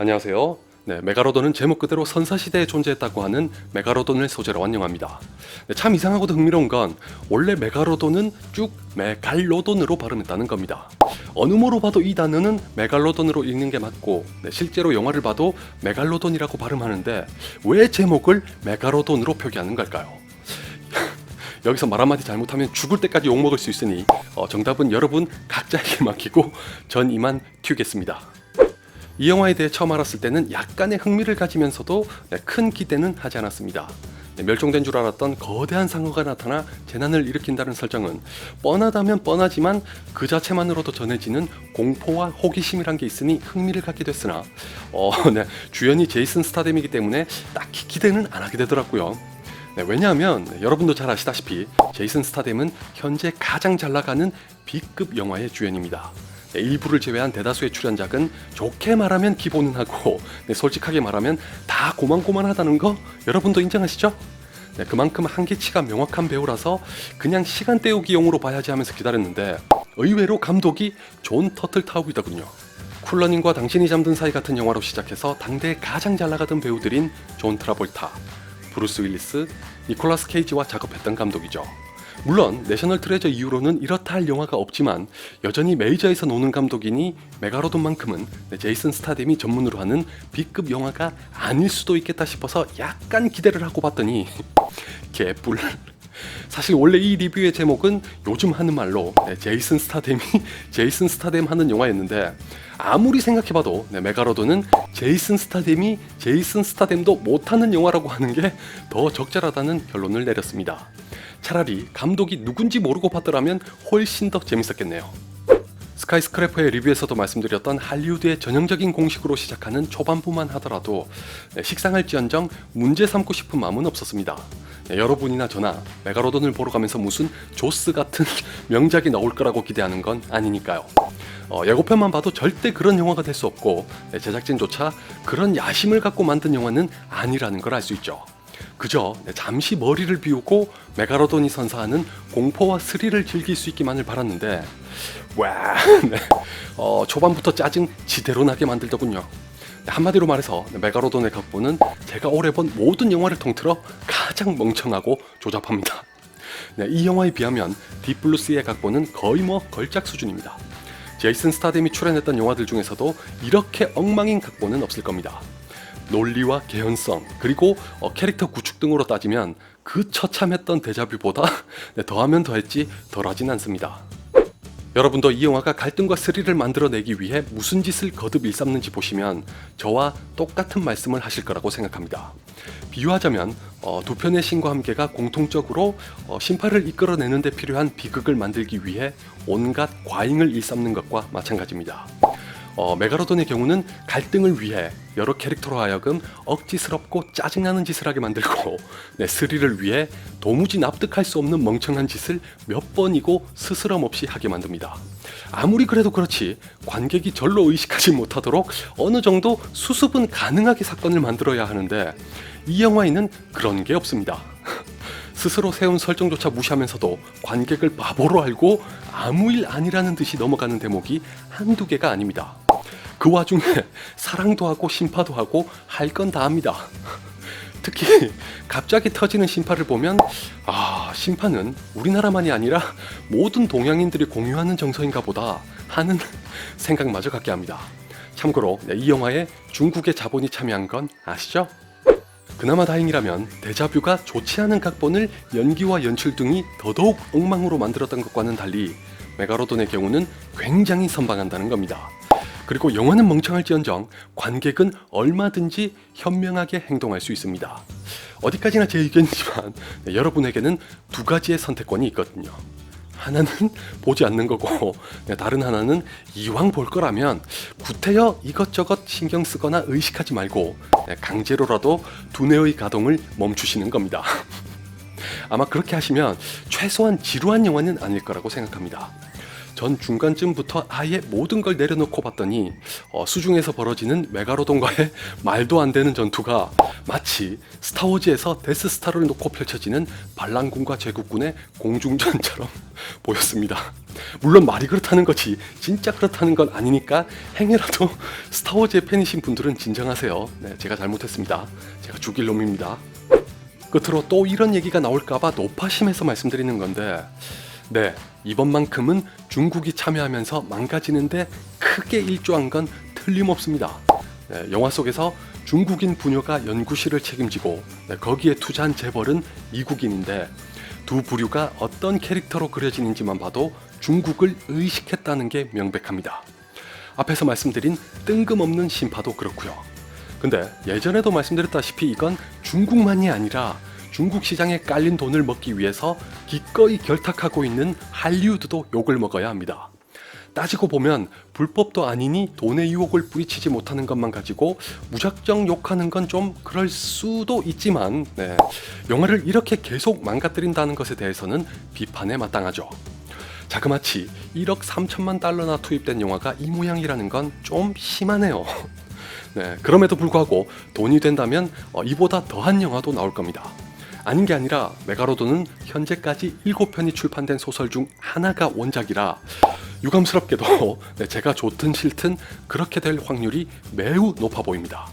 안녕하세요. 네, 메가로돈은 제목 그대로 선사시대에 존재했다고 하는 메가로돈을 소재로 한 영화입니다. 네, 참 이상하고도 흥미로운 건 원래 메가로돈은 쭉 메갈로돈으로 발음했다는 겁니다. 어느 모로 봐도 이 단어는 메갈로돈으로 읽는 게 맞고 실제로 영화를 봐도 메갈로돈이라고 발음하는데 왜 제목을 메가로돈으로 표기하는 걸까요? 여기서 말 한마디 잘못하면 죽을 때까지 욕먹을 수 있으니 정답은 여러분 각자에게 맡기고 전 이만 튀겠습니다. 이 영화에 대해 처음 알았을 때는 약간의 흥미를 가지면서도 큰 기대는 하지 않았습니다. 멸종된 줄 알았던 거대한 상어가 나타나 재난을 일으킨다는 설정은 뻔하다면 뻔하지만 그 자체만으로도 전해지는 공포와 호기심이란 게 있으니 흥미를 갖게 됐으나 주연이 제이슨 스타뎀이기 때문에 딱히 기대는 안 하게 되더라고요. 왜냐하면 여러분도 잘 아시다시피 제이슨 스타뎀은 현재 가장 잘 나가는 B급 영화의 주연입니다. 일부를 제외한 대다수의 출연작은 좋게 말하면 기본은 하고 솔직하게 말하면 다 고만고만하다는 거 여러분도 인정하시죠? 그만큼 한계치가 명확한 배우라서 그냥 시간 때우기용으로 봐야지 하면서 기다렸는데 의외로 감독이 존 터틀타ub이더군요. 쿨러닝과 당신이 잠든 사이 같은 영화로 시작해서 당대 가장 잘 나가던 배우들인 존 트라볼타, 브루스 윌리스, 니콜라스 케이지와 작업했던 감독이죠. 물론 내셔널 트레저 이후로는 이렇다 할 영화가 없지만 여전히 메이저에서 노는 감독이니 메가로돈만큼은 제이슨 스타뎀이 전문으로 하는 B급 영화가 아닐 수도 있겠다 싶어서 약간 기대를 하고 봤더니 개뿔. 사실 원래 이 리뷰의 제목은 요즘 하는 말로 제이슨 스타뎀 하는 영화였는데 아무리 생각해봐도 메가로돈은 제이슨 스타뎀도 못하는 영화라고 하는 게 더 적절하다는 결론을 내렸습니다. 차라리 감독이 누군지 모르고 봤더라면 훨씬 더 재밌었겠네요. 스카이스크래퍼의 리뷰에서도 말씀드렸던 할리우드의 전형적인 공식으로 시작하는 초반부만 하더라도 식상할지언정 문제 삼고 싶은 마음은 없었습니다. 여러분이나 저나 메가로돈을 보러 가면서 무슨 조스 같은 명작이 나올 거라고 기대하는 건 아니니까요. 예고편만 봐도 절대 그런 영화가 될 수 없고 제작진조차 그런 야심을 갖고 만든 영화는 아니라는 걸 알 수 있죠. 그저 잠시 머리를 비우고 메가로돈이 선사하는 공포와 스릴을 즐길 수 있기만을 바랐는데 초반부터 짜증 지대로 나게 만들더군요. 한마디로 말해서 메가로돈의 각본은 제가 올해 본 모든 영화를 통틀어 가장 멍청하고 조잡합니다. 이 영화에 비하면 딥블루시의 각본은 거의 걸작 수준입니다. 제이슨 스타뎀이 출연했던 영화들 중에서도 이렇게 엉망인 각본은 없을 겁니다. 논리와 개연성 그리고 캐릭터 구축 등으로 따지면 그 처참했던 데자뷰보다 더하면 더했지 덜하진 않습니다. 여러분도 이 영화가 갈등과 스릴을 만들어내기 위해 무슨 짓을 거듭 일삼는지 보시면 저와 똑같은 말씀을 하실 거라고 생각합니다. 비유하자면 두 편의 신과 함께가 공통적으로 신파를 이끌어내는 데 필요한 비극을 만들기 위해 온갖 과잉을 일삼는 것과 마찬가지입니다. 메가로돈의 경우는 갈등을 위해 여러 캐릭터로 하여금 억지스럽고 짜증나는 짓을 하게 만들고 스릴을 위해 도무지 납득할 수 없는 멍청한 짓을 몇 번이고 스스럼 없이 하게 만듭니다. 아무리 그래도 그렇지 관객이 절로 의식하지 못하도록 어느 정도 수습은 가능하게 사건을 만들어야 하는데 이 영화에는 그런 게 없습니다. 스스로 세운 설정조차 무시하면서도 관객을 바보로 알고 아무 일 아니라는 듯이 넘어가는 대목이 한두 개가 아닙니다. 그 와중에 사랑도 하고 심파도 하고 할 건 다 합니다. 특히 갑자기 터지는 심파를 보면 심파는 우리나라만이 아니라 모든 동양인들이 공유하는 정서인가 보다 하는 생각마저 갖게 합니다. 참고로 이 영화에 중국의 자본이 참여한 건 아시죠? 그나마 다행이라면 데자뷰가 좋지 않은 각본을 연기와 연출 등이 더더욱 엉망으로 만들었던 것과는 달리 메가로돈의 경우는 굉장히 선방한다는 겁니다. 그리고 영화는 멍청할지언정 관객은 얼마든지 현명하게 행동할 수 있습니다. 어디까지나 제 의견이지만 여러분에게는 두 가지의 선택권이 있거든요. 하나는 보지 않는 거고 다른 하나는 이왕 볼 거라면 구태여 이것저것 신경 쓰거나 의식하지 말고 강제로라도 두뇌의 가동을 멈추시는 겁니다. 아마 그렇게 하시면 최소한 지루한 영화는 아닐 거라고 생각합니다. 전 중간쯤부터 아예 모든 걸 내려놓고 봤더니 수중에서 벌어지는 메가로돈과의 말도 안 되는 전투가 마치 스타워즈에서 데스스타를 놓고 펼쳐지는 반란군과 제국군의 공중전처럼 보였습니다. 물론 말이 그렇다는 거지 진짜 그렇다는 건 아니니까 행여라도 스타워즈의 팬이신 분들은 진정하세요. 네, 제가 잘못했습니다. 제가 죽일 놈입니다. 끝으로 또 이런 얘기가 나올까봐 노파심해서 말씀드리는 건데, 네, 이번만큼은 중국이 참여하면서 망가지는데 크게 일조한 건 틀림없습니다. 네, 영화 속에서 중국인 부녀가 연구실을 책임지고 거기에 투자한 재벌은 미국인인데 두 부류가 어떤 캐릭터로 그려지는지만 봐도 중국을 의식했다는 게 명백합니다. 앞에서 말씀드린 뜬금없는 신파도 그렇고요. 근데 예전에도 말씀드렸다시피 이건 중국만이 아니라 중국 시장에 깔린 돈을 먹기 위해서 기꺼이 결탁하고 있는 할리우드도 욕을 먹어야 합니다. 따지고 보면 불법도 아니니 돈의 유혹을 뿌리치지 못하는 것만 가지고 무작정 욕하는 건 좀 그럴 수도 있지만, 네, 영화를 이렇게 계속 망가뜨린다는 것에 대해서는 비판에 마땅하죠. 자그마치 1억 3천만 달러나 투입된 영화가 이 모양이라는 건 좀 심하네요. 네, 그럼에도 불구하고 돈이 된다면 이보다 더한 영화도 나올 겁니다. 아닌 게 아니라 메가로돈은 현재까지 7편이 출판된 소설 중 하나가 원작이라 유감스럽게도 제가 좋든 싫든 그렇게 될 확률이 매우 높아 보입니다.